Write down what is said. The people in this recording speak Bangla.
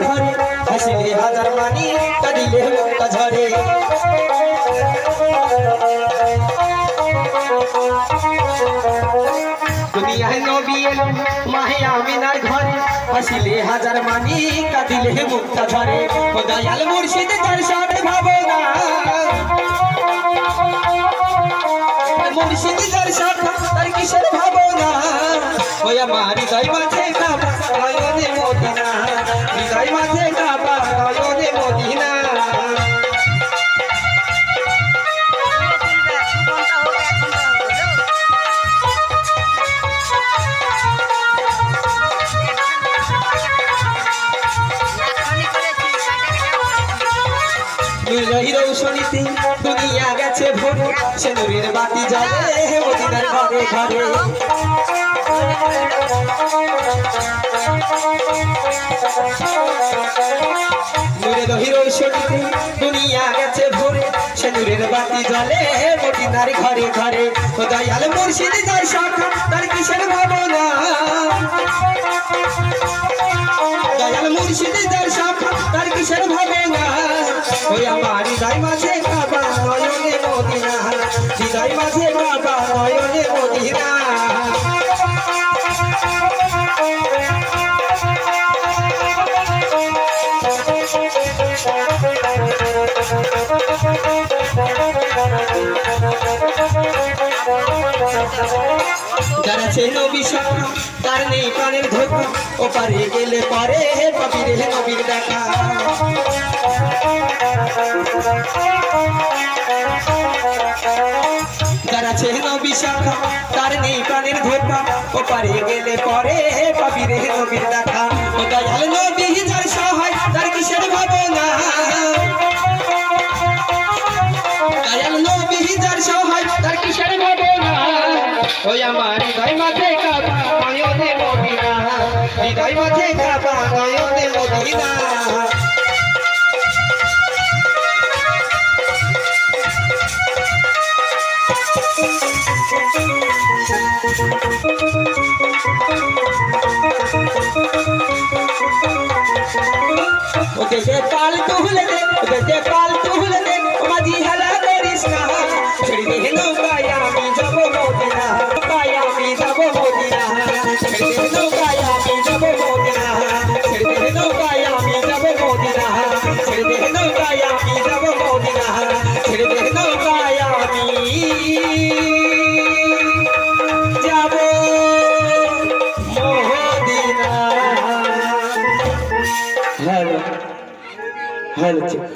ঘরে হাসিলে হাজার মানি কাঁদিলে মুক্তা ঝরে দুনিয়ায় নবী এলো মাহে আমিনার ঘরে হাসিলে হাজার মানি কাঁদিলে মুক্তা ঝরে ও দয়াল মুর্শিদ তার সাথে ভাবনা মুর্শিদ তার সাথে তার কিসের ভাবনা ওই আমার হৃদয় মাঝে কাবা নয়নে মদিনা হৃদয় মাঝে কাবা নয়নে মদিনা রৌশনীতে দুনিয়া গেছে ভরে সে নূরের বাতি জ্বলে মদিনার ঘরে ঘরে নূরের রৌশনীতে দুনিয়া গেছে ভরে সে নূরের বাতি জ্বলে মদিনার ঘরে ঘরে ও দয়াল মুর্শিদ যার শাখা তার কিসের ভাবনা দয়াল মুর্শিদ যার শাখা তার কিসের ভাবনা ওই আমার হৃদয় মাঝে কাবা নয়নে মদিনা হৃদয় মাঝে কাবা নয়নে মদিনা যারা ছিল বিষয় তার নেই প্রাণের ধোকা ও পারে গেলে পরে পাপিরে নবীর দেখা যারা ছিল বিশাখা তার নেই প্রাণের ধোকা ও পারে গেলে পরে পাপিরে নবীর দেখা ও দয়াল নবী যার সহায় তার কিসের ভাবনা দয়াল নবী যার সহায় তার কিসের ভাবনা ওই আমার হৃদয় মাঝে কাবা নয়নে মদিনা হৃদয় মাঝে কাবা নয়নে মদিনা দেশে পাল তুলে দে দেশে পাল তুলে দে মাঝি হেলা করিস না ছেড়ে দে নৌকায় আমি যাব মদিনা নৌকায় আমি যাব মদিনা ছেড়ে দে নৌকায় আমি যাব মদিনা ছেড়ে দে নৌকায় আমি যাব মদিনা ছেড়ে দে নৌকায় আমি যাব মদিনা ছেড়ে দে নৌকায় আমি যাব মদিনা হ্যালো হ্যালো